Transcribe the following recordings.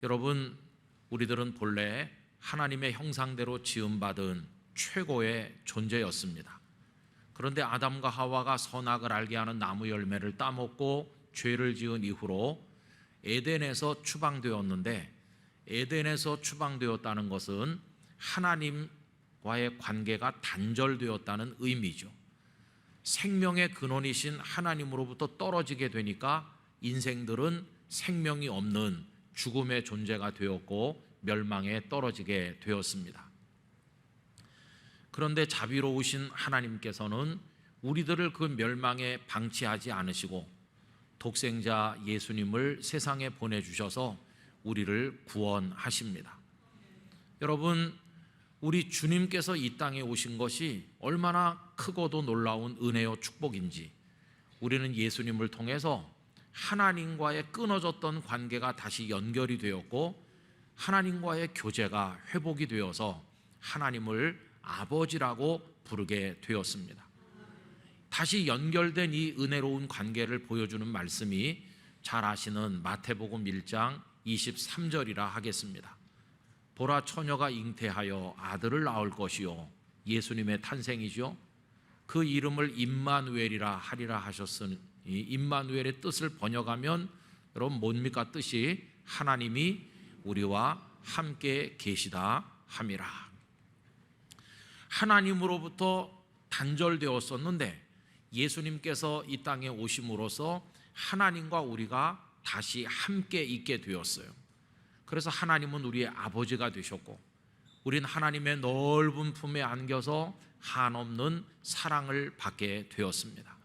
여러분, 우리들은 본래 하나님의 형상대로 지음받은 최고의 존재였습니다. 그런데 아담과 하와가 선악을 알게 하는 나무 열매를 따먹고 죄를 지은 이후로 에덴에서 추방되었는데, 에덴에서 추방되었다는 것은 하나님과의 관계가 단절되었다는 의미죠. 생명의 근원이신 하나님으로부터 떨어지게 되니까 인생들은 생명이 없는 죽음의 존재가 되었고 멸망에 떨어지게 되었습니다. 그런데 자비로우신 하나님께서는 우리들을 그 멸망에 방치하지 않으시고 독생자 예수님을 세상에 보내주셔서 우리를 구원하십니다. 여러분, 우리 주님께서 이 땅에 오신 것이 얼마나 크고도 놀라운 은혜요 축복인지, 우리는 예수님을 통해서 하나님과의 끊어졌던 관계가 다시 연결이 되었고 하나님과의 교제가 회복이 되어서 하나님을 아버지라고 부르게 되었습니다. 다시 연결된 이 은혜로운 관계를 보여주는 말씀이 잘 아시는 마태복음 1장 23절이라 하겠습니다. 보라, 처녀가 잉태하여 아들을 낳을 것이요, 예수님의 탄생이죠. 그 이름을 임마누엘이라 하리라 하셨으니, 임마누엘의 뜻을 번역하면 여러분 뭡니까? 뜻이 하나님이 우리와 함께 계시다 함이라. 하나님으로부터 단절되었었는데 예수님께서 이 땅에 오심으로써 하나님과 우리가 다시 함께 있게 되었어요. 그래서 하나님은 우리의 아버지가 되셨고 우린 하나님의 넓은 품에 안겨서 한없는 사랑을 받게 되었습니다.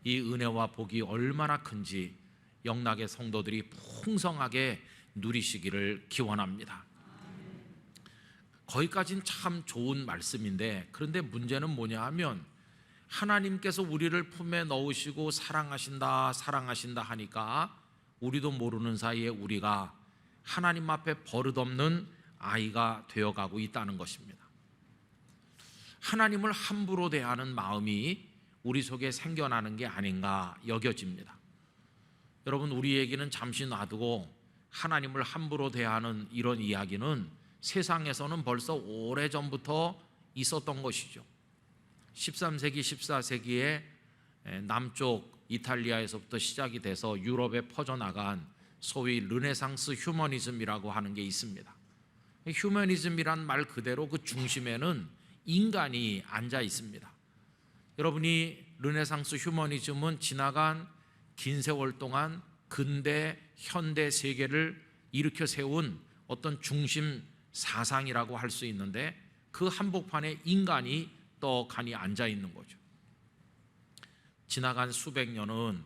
이 은혜와 복이 얼마나 큰지 영락의 성도들이 풍성하게 누리시기를 기원합니다. 거기까지는 참 좋은 말씀인데, 그런데 문제는 뭐냐 하면 하나님께서 우리를 품에 넣으시고 사랑하신다 하니까 우리도 모르는 사이에 우리가 하나님 앞에 버릇없는 아이가 되어가고 있다는 것입니다. 하나님을 함부로 대하는 마음이 우리 속에 생겨나는 게 아닌가 여겨집니다. 여러분, 우리 얘기는 잠시 놔두고 하나님을 함부로 대하는 이런 이야기는 세상에서는 벌써 오래전부터 있었던 것이죠. 13세기, 14세기에 남쪽 이탈리아에서부터 시작이 돼서 유럽에 퍼져나간 소위 르네상스 휴머니즘이라고 하는 게 있습니다. 휴머니즘이란 말 그대로 그 중심에는 인간이 앉아 있습니다. 여러분이 르네상스 휴머니즘은 지나간 긴 세월 동안 근대, 현대 세계를 일으켜 세운 어떤 중심 사상이라고 할 수 있는데, 그 한복판에 인간이 떡하니 앉아 있는 거죠. 지나간 수백 년은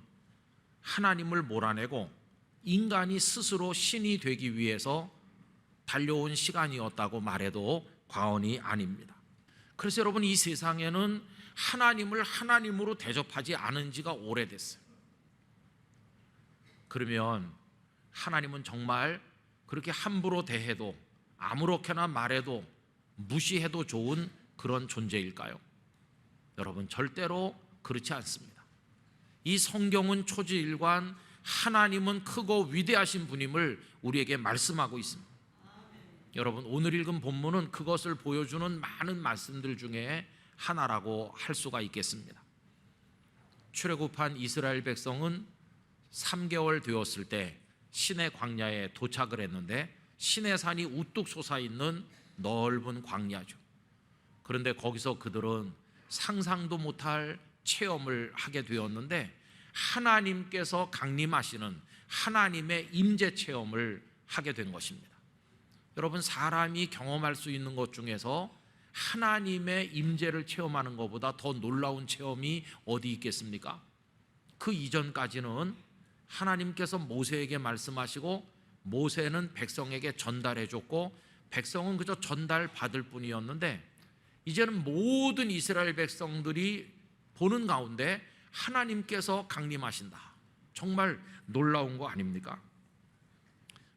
하나님을 몰아내고 인간이 스스로 신이 되기 위해서 달려온 시간이었다고 말해도 과언이 아닙니다. 그래서 여러분, 이 세상에는 하나님을 하나님으로 대접하지 않은 지가 오래됐어요. 그러면 하나님은 정말 그렇게 함부로 대해도 아무렇게나 말해도 무시해도 좋은 그런 존재일까요? 여러분, 절대로 그렇지 않습니다. 이 성경은 초지일관 하나님은 크고 위대하신 분임을 우리에게 말씀하고 있습니다. 여러분, 오늘 읽은 본문은 그것을 보여주는 많은 말씀들 중에 하나라고 할 수가 있겠습니다. 출애굽한 이스라엘 백성은 3개월 되었을 때 시내 광야에 도착을 했는데, 시내산이 우뚝 솟아있는 넓은 광야죠. 그런데 거기서 그들은 상상도 못할 체험을 하게 되었는데, 하나님께서 강림하시는 하나님의 임재 체험을 하게 된 것입니다. 여러분, 사람이 경험할 수 있는 것 중에서 하나님의 임재를 체험하는 것보다 더 놀라운 체험이 어디 있겠습니까? 그 이전까지는 하나님께서 모세에게 말씀하시고 모세는 백성에게 전달해 줬고 백성은 그저 전달받을 뿐이었는데, 이제는 모든 이스라엘 백성들이 보는 가운데 하나님께서 강림하신다. 정말 놀라운 거 아닙니까?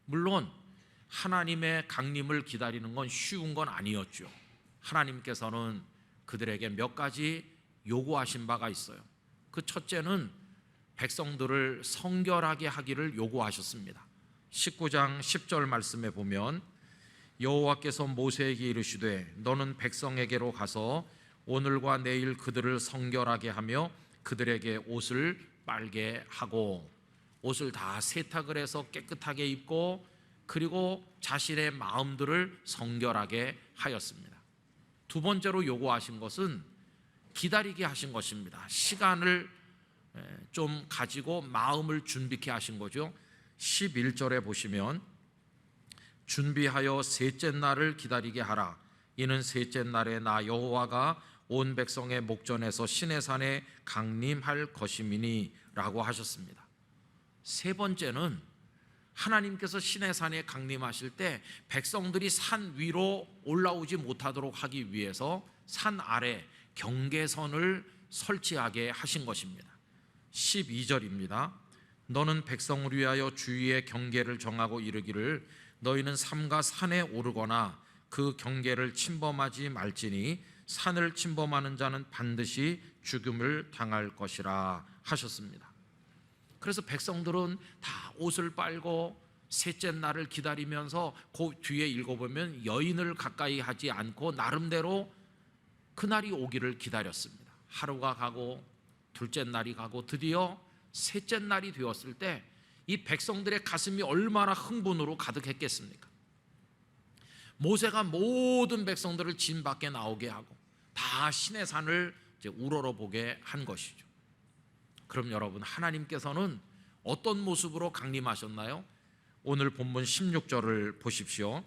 물론 하나님의 강림을 기다리는 건 쉬운 건 아니었죠. 하나님께서는 그들에게 몇 가지 요구하신 바가 있어요. 그 첫째는 백성들을 성결하게 하기를 요구하셨습니다. 19장 10절 말씀에 보면 여호와께서 모세에게 이르시되 너는 백성에게로 가서 오늘과 내일 그들을 성결하게 하며 그들에게 옷을 빨게 하고, 옷을 다 세탁을 해서 깨끗하게 입고 그리고 자신의 마음들을 성결하게 하였습니다. 두 번째로 요구하신 것은 기다리게 하신 것입니다. 시간을 좀 가지고 마음을 준비케 하신 거죠. 11절에 보시면 준비하여 셋째 날을 기다리게 하라. 이는 셋째 날에 나 여호와가 온 백성의 목전에서 시내산에 강림할 것임이니 라고 하셨습니다. 세 번째는 하나님께서 시내산에 강림하실 때 백성들이 산 위로 올라오지 못하도록 하기 위해서 산 아래 경계선을 설치하게 하신 것입니다. 12절입니다. 너는 백성을 위하여 주위의 경계를 정하고 이르기를 너희는 삼가 산에 오르거나 그 경계를 침범하지 말지니 산을 침범하는 자는 반드시 죽음을 당할 것이라 하셨습니다. 그래서 백성들은 다 옷을 빨고 셋째 날을 기다리면서 그 뒤에 읽어보면 여인을 가까이 하지 않고 나름대로 그날이 오기를 기다렸습니다. 하루가 가고 둘째 날이 가고 드디어 셋째 날이 되었을 때 이 백성들의 가슴이 얼마나 흥분으로 가득했겠습니까? 모세가 모든 백성들을 진 밖에 나오게 하고 다 시내산을 이제 우러러보게 한 것이죠. 그럼 여러분, 하나님께서는 어떤 모습으로 강림하셨나요? 오늘 본문 16절을 보십시오.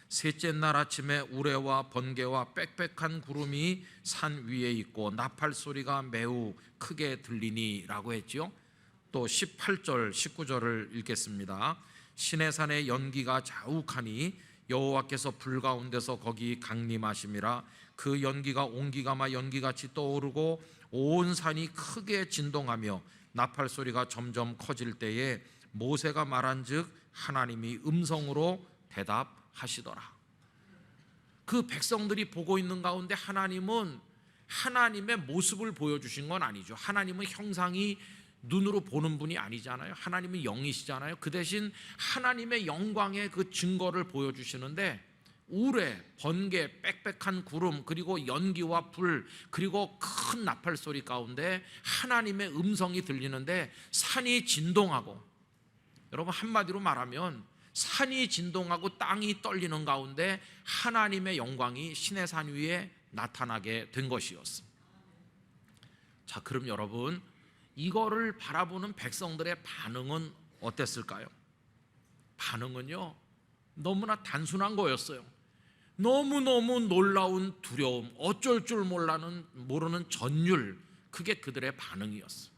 셋째 날 아침에 우레와 번개와 빽빽한 구름이 산 위에 있고 나팔 소리가 매우 크게 들리니 라고 했죠. 또 18절 19절을 읽겠습니다. 시내산의 연기가 자욱하니 여호와께서 불 가운데서 거기 강림하심이라. 그 연기가 온기가마 연기같이 떠오르고 온 산이 크게 진동하며 나팔 소리가 점점 커질 때에 모세가 말한즉 하나님이 음성으로 대답하시더라. 그 백성들이 보고 있는 가운데 하나님은 하나님의 모습을 보여주신 건 아니죠. 하나님은 형상이 눈으로 보는 분이 아니잖아요. 하나님은 영이시잖아요. 그 대신 하나님의 영광의 그 증거를 보여주시는데 우레, 번개, 빽빽한 구름, 그리고 연기와 불, 그리고 큰 나팔 소리 가운데 하나님의 음성이 들리는데 산이 진동하고, 여러분 한마디로 말하면 산이 진동하고 땅이 떨리는 가운데 하나님의 영광이 시내산 위에 나타나게 된 것이었습니다. 자, 그럼 여러분, 이거를 바라보는 백성들의 반응은 어땠을까요? 반응은요, 너무나 단순한 거였어요. 너무너무 놀라운 두려움, 어쩔 줄 모르는 전율, 그게 그들의 반응이었어요.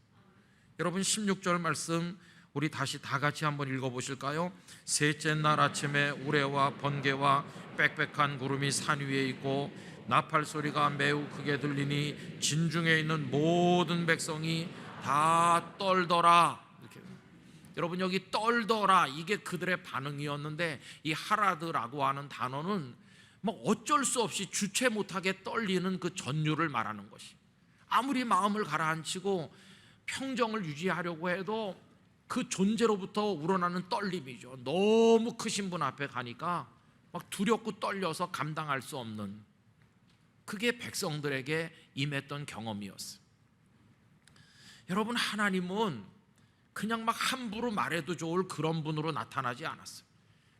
여러분 16절 말씀 우리 다시 다 같이 한번 읽어보실까요? 셋째 날 아침에 우레와 번개와 빽빽한 구름이 산 위에 있고 나팔 소리가 매우 크게 들리니 진중에 있는 모든 백성이 다 떨더라. 이렇게. 여러분 여기 떨더라, 이게 그들의 반응이었는데 이 하라드라고 하는 단어는 뭐 어쩔 수 없이 주체 못하게 떨리는 그 전율을 말하는 것이, 아무리 마음을 가라앉히고 평정을 유지하려고 해도 그 존재로부터 우러나는 떨림이죠. 너무 크신 분 앞에 가니까 막 두렵고 떨려서 감당할 수 없는, 그게 백성들에게 임했던 경험이었어요. 여러분, 하나님은 그냥 막 함부로 말해도 좋을 그런 분으로 나타나지 않았어요.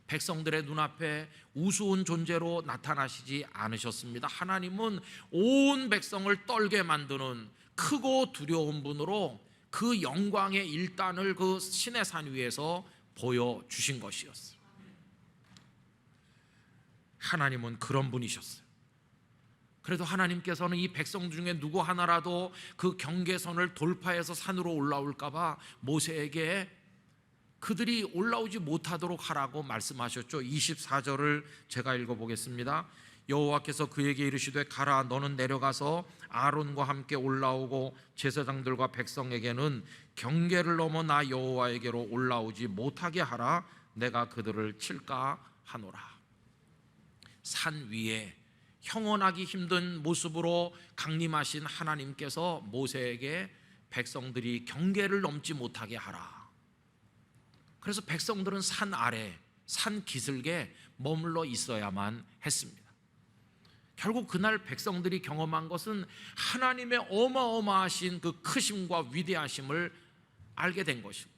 백성들의 눈앞에 우스운 존재로 나타나시지 않으셨습니다. 하나님은 온 백성을 떨게 만드는 크고 두려운 분으로 그 영광의 일단을 그 시내산 위에서 보여주신 것이었어요. 하나님은 그런 분이셨어요. 그래도 하나님께서는 이 백성 중에 누구 하나라도 그 경계선을 돌파해서 산으로 올라올까 봐 모세에게 그들이 올라오지 못하도록 하라고 말씀하셨죠. 24절을 제가 읽어보겠습니다. 여호와께서 그에게 이르시되 가라, 너는 내려가서 아론과 함께 올라오고 제사장들과 백성에게는 경계를 넘어 나 여호와에게로 올라오지 못하게 하라. 내가 그들을 칠까 하노라. 산 위에 형언하기 힘든 모습으로 강림하신 하나님께서 모세에게 백성들이 경계를 넘지 못하게 하라. 그래서 백성들은 산 아래, 산 기슭에 머물러 있어야만 했습니다. 결국 그날 백성들이 경험한 것은 하나님의 어마어마하신 그 크심과 위대하심을 알게 된 것이고,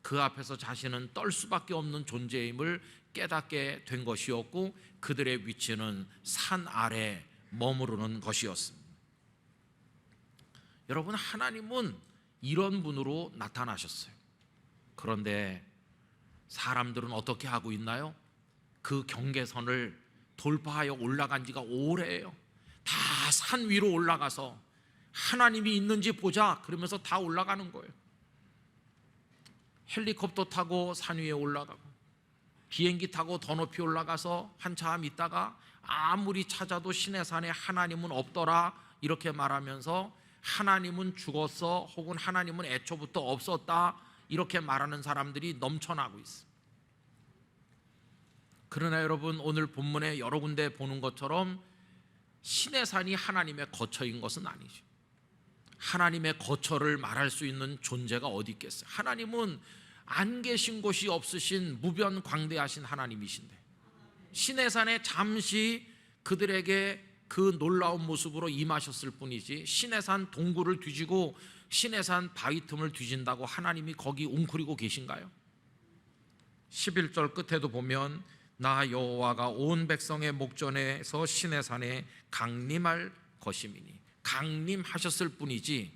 그 앞에서 자신은 떨 수밖에 없는 존재임을 깨닫게 된 것이었고, 그들의 위치는 산 아래 머무르는 것이었습니다. 여러분, 하나님은 이런 분으로 나타나셨어요. 그런데 사람들은 어떻게 하고 있나요? 그 경계선을 돌파하여 올라간 지가 오래예요. 다 산 위로 올라가서 하나님이 있는지 보자 그러면서 다 올라가는 거예요. 헬리콥터 타고 산 위에 올라가고, 비행기 타고 더 높이 올라가서 한참 있다가 아무리 찾아도 시내산에 하나님은 없더라 이렇게 말하면서 하나님은 죽었어, 혹은 하나님은 애초부터 없었다 이렇게 말하는 사람들이 넘쳐나고 있습니다. 그러나 여러분, 오늘 본문에 여러 군데 보는 것처럼 시내산이 하나님의 거처인 것은 아니죠. 하나님의 거처를 말할 수 있는 존재가 어디 있겠어요? 하나님은 안 계신 곳이 없으신 무변광대하신 하나님이신데, 시내산에 잠시 그들에게 그 놀라운 모습으로 임하셨을 뿐이지, 시내산 동굴을 뒤지고 시내산 바위 틈을 뒤진다고 하나님이 거기 웅크리고 계신가요? 11절 끝에도 보면 나 여호와가 온 백성의 목전에서 시내산에 강림할 것임이니, 강림하셨을 뿐이지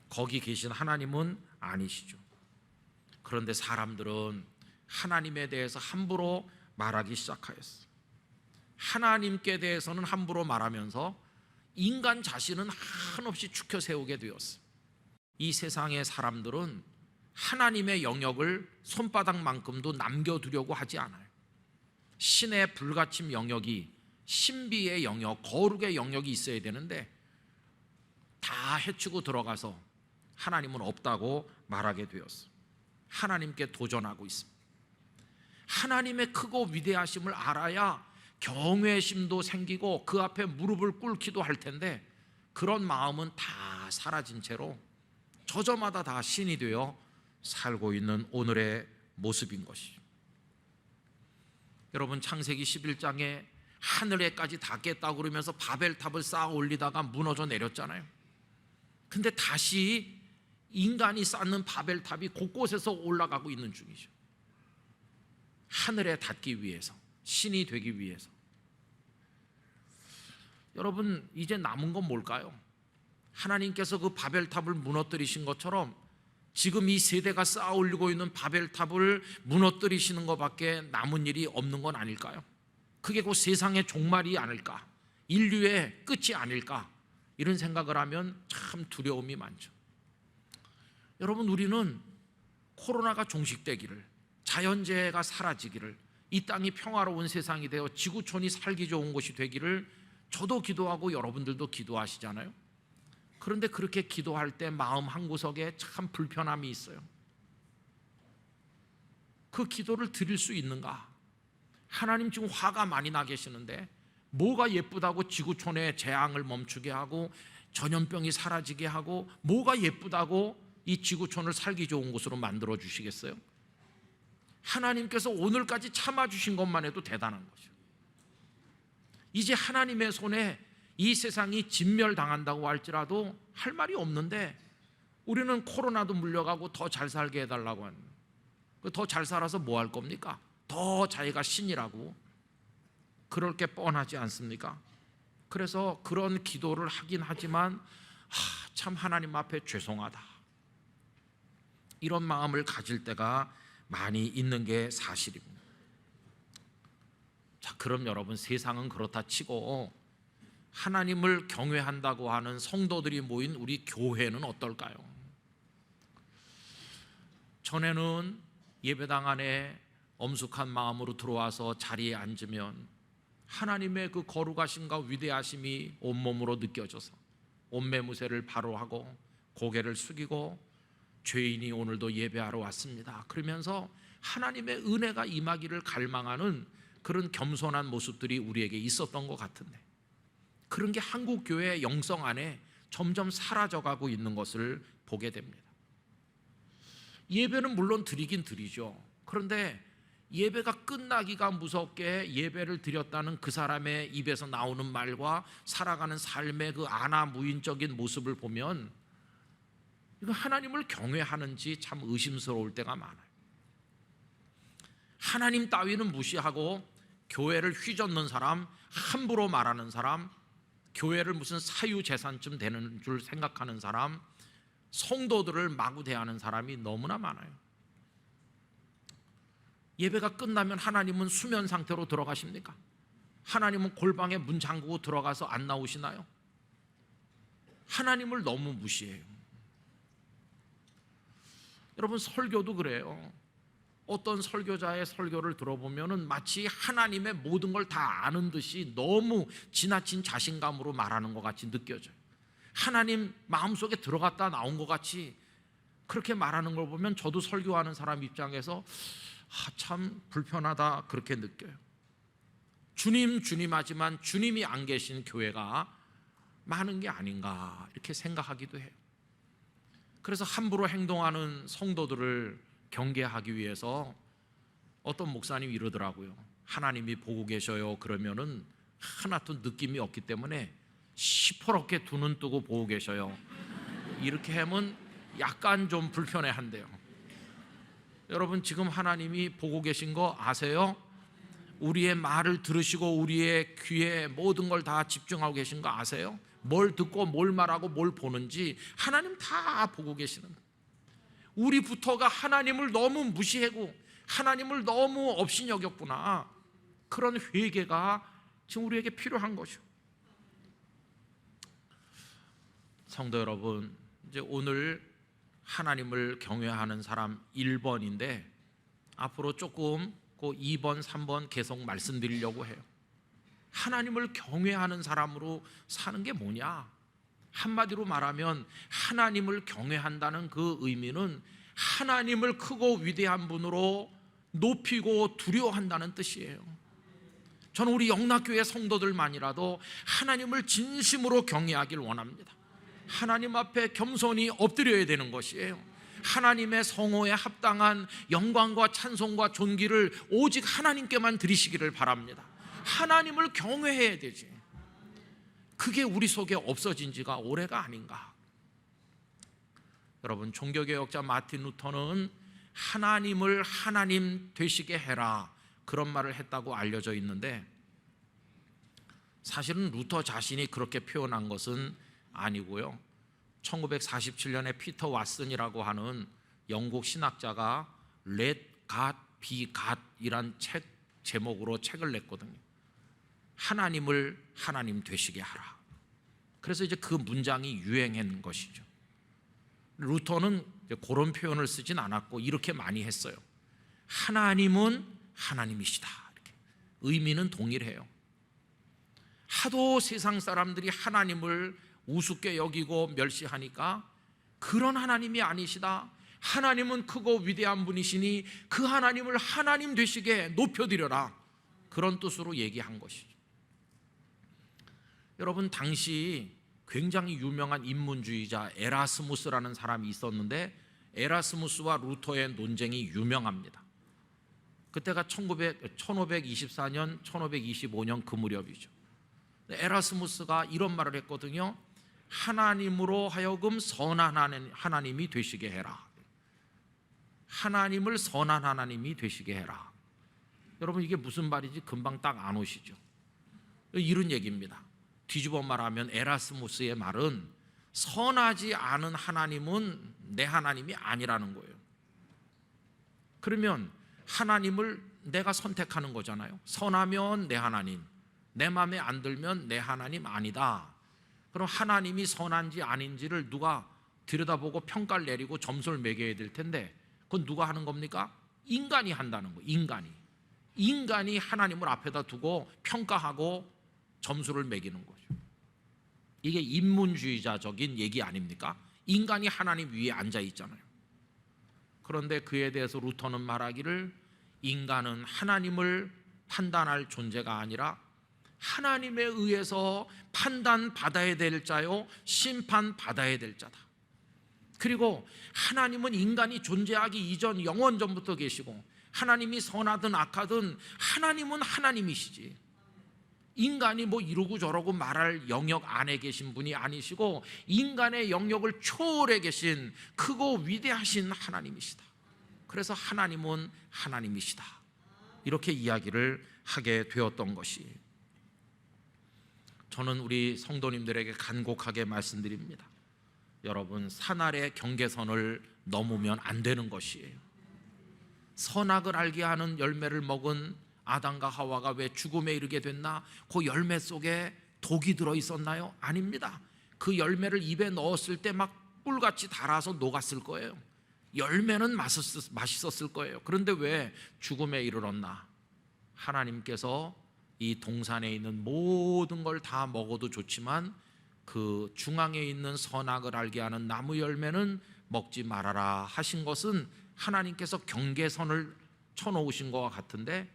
거기 계신 하나님은 아니시죠. 그런데 사람들은 하나님에 대해서 함부로 말하기 시작하였어요. 하나님께 대해서는 함부로 말하면서 인간 자신은 한없이 축혀 세우게 되었어요. 이 세상의 사람들은 하나님의 영역을 손바닥만큼도 남겨두려고 하지 않아요. 신의 불가침 영역이, 신비의 영역, 거룩의 영역이 있어야 되는데 다 해치고 들어가서 하나님은 없다고 말하게 되었어요. 하나님께 도전하고 있습니다. 하나님의 크고 위대하심을 알아야 경외심도 생기고 그 앞에 무릎을 꿇기도 할 텐데, 그런 마음은 다 사라진 채로 저저마다 다 신이 되어 살고 있는 오늘의 모습인 것이죠. 여러분, 창세기 11장에 하늘에까지 닿겠다고 그러면서 바벨탑을 쌓아 올리다가 무너져 내렸잖아요. 근데 다시 인간이 쌓는 바벨탑이 곳곳에서 올라가고 있는 중이죠. 하늘에 닿기 위해서, 신이 되기 위해서. 여러분, 이제 남은 건 뭘까요? 하나님께서 그 바벨탑을 무너뜨리신 것처럼 지금 이 세대가 쌓아 올리고 있는 바벨탑을 무너뜨리시는 것밖에 남은 일이 없는 건 아닐까요? 그게 곧 세상의 종말이 아닐까, 인류의 끝이 아닐까, 이런 생각을 하면 참 두려움이 많죠. 여러분, 우리는 코로나가 종식되기를, 자연재해가 사라지기를, 이 땅이 평화로운 세상이 되어 지구촌이 살기 좋은 곳이 되기를 저도 기도하고 여러분들도 기도하시잖아요. 그런데 그렇게 기도할 때 마음 한구석에 참 불편함이 있어요. 그 기도를 드릴 수 있는가? 하나님 지금 화가 많이 나 계시는데 뭐가 예쁘다고 지구촌의 재앙을 멈추게 하고 전염병이 사라지게 하고, 뭐가 예쁘다고 이 지구촌을 살기 좋은 곳으로 만들어 주시겠어요? 하나님께서 오늘까지 참아주신 것만 해도 대단한 거죠. 이제 하나님의 손에 이 세상이 진멸당한다고 할지라도 할 말이 없는데, 우리는 코로나도 물려가고 더 잘 살게 해달라고 하는, 더 잘 살아서 뭐 할 겁니까? 더 자기가 신이라고 그럴 게 뻔하지 않습니까? 그래서 그런 기도를 하긴 하지만 참 하나님 앞에 죄송하다, 이런 마음을 가질 때가 많이 있는 게 사실입니다. 자, 그럼 여러분, 세상은 그렇다 치고 하나님을 경외한다고 하는 성도들이 모인 우리 교회는 어떨까요? 전에는 예배당 안에 엄숙한 마음으로 들어와서 자리에 앉으면 하나님의 그 거룩하심과 위대하심이 온몸으로 느껴져서 옷매무새를 바로 하고 고개를 숙이고, 죄인이 오늘도 예배하러 왔습니다 그러면서 하나님의 은혜가 임하기를 갈망하는 그런 겸손한 모습들이 우리에게 있었던 것 같은데, 그런 게 한국 교회의 영성 안에 점점 사라져가고 있는 것을 보게 됩니다. 예배는 물론 드리긴 드리죠. 그런데 예배가 끝나기가 무섭게 예배를 드렸다는 그 사람의 입에서 나오는 말과 살아가는 삶의 그 안하무인적인 모습을 보면 이거 하나님을 경외하는지 참 의심스러울 때가 많아요. 하나님 따위는 무시하고 교회를 휘젓는 사람, 함부로 말하는 사람, 교회를 무슨 사유재산쯤 되는 줄 생각하는 사람, 성도들을 마구 대하는 사람이 너무나 많아요. 예배가 끝나면 하나님은 수면 상태로 들어가십니까? 하나님은 골방에 문 잠그고 들어가서 안 나오시나요? 하나님을 너무 무시해요. 여러분, 설교도 그래요. 어떤 설교자의 설교를 들어보면은 마치 하나님의 모든 걸 다 아는 듯이 너무 지나친 자신감으로 말하는 것 같이 느껴져요. 하나님 마음속에 들어갔다 나온 것 같이 그렇게 말하는 걸 보면 저도 설교하는 사람 입장에서 참 불편하다 그렇게 느껴요. 주님 하지만 주님이 안 계신 교회가 많은 게 아닌가 이렇게 생각하기도 해요. 그래서 함부로 행동하는 성도들을 경계하기 위해서 어떤 목사님이 이러더라고요. 하나님이 보고 계셔요. 그러면은 하나도 느낌이 없기 때문에 시퍼렇게 두 눈 뜨고 보고 계셔요. 이렇게 하면 약간 좀 불편해한대요. 여러분, 지금 하나님이 보고 계신 거 아세요? 우리의 말을 들으시고 우리의 귀에 모든 걸 다 집중하고 계신 거 아세요? 뭘 듣고 뭘 말하고 뭘 보는지 하나님 다 보고 계시는 거예요. 우리부터가 하나님을 너무 무시하고 하나님을 너무 없이 여겼구나. 그런 회개가 지금 우리에게 필요한 것이죠. 성도 여러분, 이제 오늘 하나님을 경외하는 사람 1번인데 앞으로 조금 그 2번, 3번 계속 말씀드리려고 해요. 하나님을 경외하는 사람으로 사는 게 뭐냐? 한마디로 말하면 하나님을 경외한다는 그 의미는 하나님을 크고 위대한 분으로 높이고 두려워한다는 뜻이에요. 저는 우리 영락교회 성도들만이라도 하나님을 진심으로 경외하길 원합니다. 하나님 앞에 겸손히 엎드려야 되는 것이에요. 하나님의 성호에 합당한 영광과 찬송과 존귀를 오직 하나님께만 드리시기를 바랍니다. 하나님을 경외해야 되지. 그게 우리 속에 없어진 지가 오래가 아닌가. 여러분, 종교개혁자 마틴 루터는 하나님을 하나님 되시게 해라 그런 말을 했다고 알려져 있는데 사실은 루터 자신이 그렇게 표현한 것은 아니고요. 1947년에 피터 왓슨이라고 하는 영국 신학자가 Let God be God 이란 책 제목으로 책을 냈거든요. 하나님을 하나님 되시게 하라. 그래서 이제 그 문장이 유행한 것이죠. 루터는 그런 표현을 쓰진 않았고 이렇게 많이 했어요. 하나님은 하나님이시다. 이렇게. 의미는 동일해요. 하도 세상 사람들이 하나님을 우습게 여기고 멸시하니까 그런 하나님이 아니시다. 하나님은 크고 위대한 분이시니 그 하나님을 하나님 되시게 높여드려라. 그런 뜻으로 얘기한 것이죠. 여러분, 당시 굉장히 유명한 인문주의자 에라스무스라는 사람이 있었는데 에라스무스와 루터의 논쟁이 유명합니다. 그때가 1524년, 1525년 그 무렵이죠. 에라스무스가 이런 말을 했거든요. 하나님으로 하여금 선한 하나님이 되시게 해라. 하나님을 선한 하나님이 되시게 해라. 여러분, 이게 무슨 말인지 금방 딱 안 오시죠? 이런 얘기입니다. 뒤집어 말하면 에라스무스의 말은 선하지 않은 하나님은 내 하나님이 아니라는 거예요. 그러면 하나님을 내가 선택하는 거잖아요. 선하면 내 하나님, 내 마음에 안 들면 내 하나님 아니다. 그럼 하나님이 선한지 아닌지를 누가 들여다보고 평가를 내리고 점수를 매겨야 될 텐데 그건 누가 하는 겁니까? 인간이 한다는 거예요. 인간이 하나님을 앞에다 두고 평가하고 점수를 매기는 거죠. 이게 인문주의자적인 얘기 아닙니까? 인간이 하나님 위에 앉아 있잖아요. 그런데 그에 대해서 루터는 말하기를 인간은 하나님을 판단할 존재가 아니라 하나님에 의해서 판단받아야 될 자요 심판받아야 될 자다. 그리고 하나님은 인간이 존재하기 이전 영원 전부터 계시고, 하나님이 선하든 악하든 하나님은 하나님이시지, 인간이 뭐 이러고 저러고 말할 영역 안에 계신 분이 아니시고 인간의 영역을 초월해 계신 크고 위대하신 하나님이시다. 그래서 하나님은 하나님이시다, 이렇게 이야기를 하게 되었던 것이, 저는 우리 성도님들에게 간곡하게 말씀드립니다. 여러분, 산 아래 경계선을 넘으면 안 되는 것이에요. 선악을 알게 하는 열매를 먹은 아담과 하와가 왜 죽음에 이르게 됐나? 그 열매 속에 독이 들어 있었나요? 아닙니다. 그 열매를 입에 넣었을 때 막 꿀같이 달아서 녹았을 거예요. 열매는 맛있었을 거예요. 그런데 왜 죽음에 이르렀나? 하나님께서 이 동산에 있는 모든 걸 다 먹어도 좋지만 그 중앙에 있는 선악을 알게 하는 나무 열매는 먹지 말아라 하신 것은 하나님께서 경계선을 쳐놓으신 것과 같은데,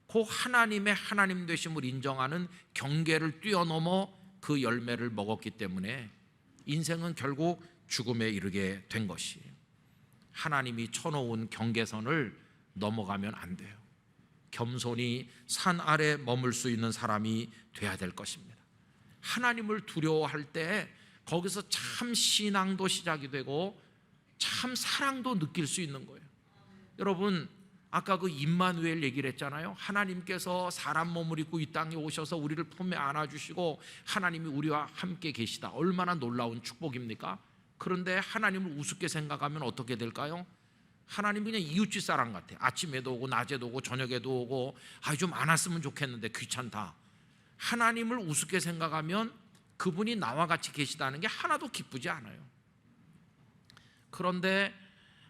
그 하나님의 하나님 되심을 인정하는 경계를 뛰어넘어 그 열매를 먹었기 때문에 인생은 결국 죽음에 이르게 된 것이에요. 하나님이 쳐놓은 경계선을 넘어가면 안 돼요. 겸손히 산 아래 머물 수 있는 사람이 돼야 될 것입니다. 하나님을 두려워할 때 거기서 참 신앙도 시작이 되고 참 사랑도 느낄 수 있는 거예요. 여러분, 아까 그 임마누엘 얘기를 했잖아요. 하나님께서 사람 몸을 입고 이 땅에 오셔서 우리를 품에 안아주시고 하나님이 우리와 함께 계시다. 얼마나 놀라운 축복입니까? 그런데 하나님을 우습게 생각하면 어떻게 될까요? 하나님 그냥 이웃집 사람 같아. 아침에도 오고 낮에도 오고 저녁에도 오고, 좀 안 왔으면 좋겠는데 귀찮다. 하나님을 우습게 생각하면 그분이 나와 같이 계시다는 게 하나도 기쁘지 않아요. 그런데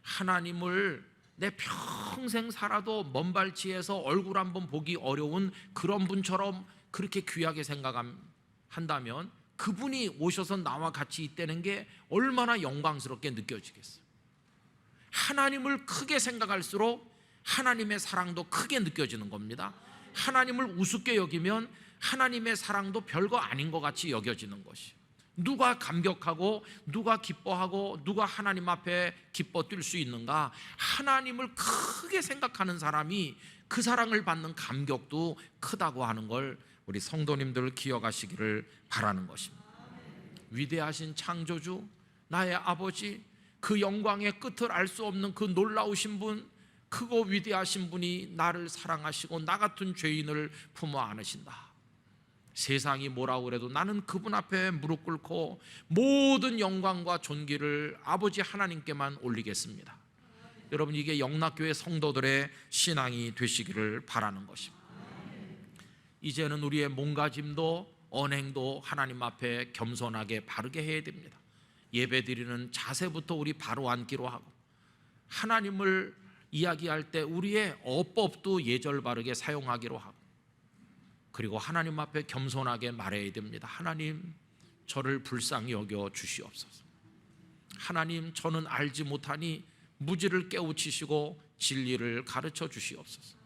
하나님을 내 평생 살아도 먼발치에서 얼굴 한번 보기 어려운 그런 분처럼 그렇게 귀하게 생각한다면 그분이 오셔서 나와 같이 있다는 게 얼마나 영광스럽게 느껴지겠어요. 하나님을 크게 생각할수록 하나님의 사랑도 크게 느껴지는 겁니다. 하나님을 우습게 여기면 하나님의 사랑도 별거 아닌 것 같이 여겨지는 것이, 누가 감격하고 누가 기뻐하고 누가 하나님 앞에 기뻐 뛸 수 있는가? 하나님을 크게 생각하는 사람이 그 사랑을 받는 감격도 크다고 하는 걸 우리 성도님들 기억하시기를 바라는 것입니다. 위대하신 창조주, 나의 아버지, 그 영광의 끝을 알 수 없는 그 놀라우신 분, 크고 위대하신 분이 나를 사랑하시고 나 같은 죄인을 품어 안으신다. 세상이 뭐라고 그래도 나는 그분 앞에 무릎 꿇고 모든 영광과 존귀를 아버지 하나님께만 올리겠습니다. 여러분, 이게 영락교회 성도들의 신앙이 되시기를 바라는 것입니다. 이제는 우리의 몸가짐도 언행도 하나님 앞에 겸손하게 바르게 해야 됩니다. 예배드리는 자세부터 우리 바로 앉기로 하고, 하나님을 이야기할 때 우리의 어법도 예절 바르게 사용하기로 하고, 그리고 하나님 앞에 겸손하게 말해야 됩니다. 하나님, 저를 불쌍히 여겨 주시옵소서. 하나님, 저는 알지 못하니 무지를 깨우치시고 진리를 가르쳐 주시옵소서.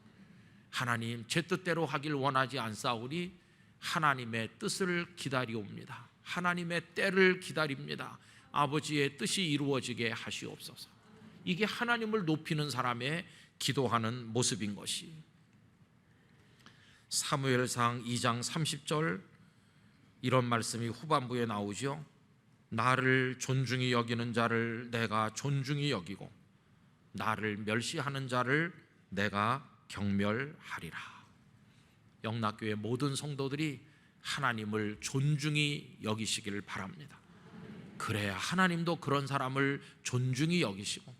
하나님, 제 뜻대로 하길 원하지 않사오니 하나님의 뜻을 기다리옵니다. 하나님의 때를 기다립니다. 아버지의 뜻이 이루어지게 하시옵소서. 이게 하나님을 높이는 사람의 기도하는 모습인 것이, 사무엘상 2장 30절 이런 말씀이 후반부에 나오죠. 나를 존중히 여기는 자를 내가 존중히 여기고 나를 멸시하는 자를 내가 경멸하리라. 영락교회 모든 성도들이 하나님을 존중히 여기시기를 바랍니다. 그래야 하나님도 그런 사람을 존중히 여기시고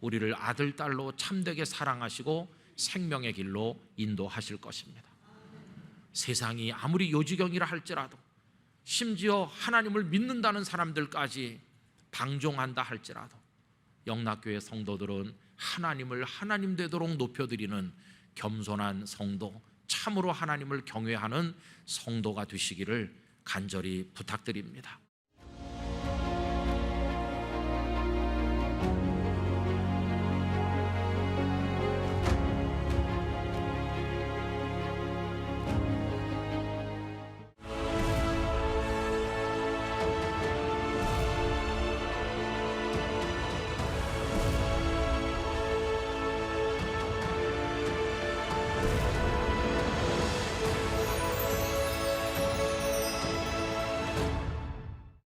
우리를 아들, 딸로 참되게 사랑하시고 생명의 길로 인도하실 것입니다. 세상이 아무리 요지경이라 할지라도, 심지어 하나님을 믿는다는 사람들까지 방종한다 할지라도, 영락교회 성도들은 하나님을 하나님 되도록 높여드리는 겸손한 성도, 참으로 하나님을 경외하는 성도가 되시기를 간절히 부탁드립니다.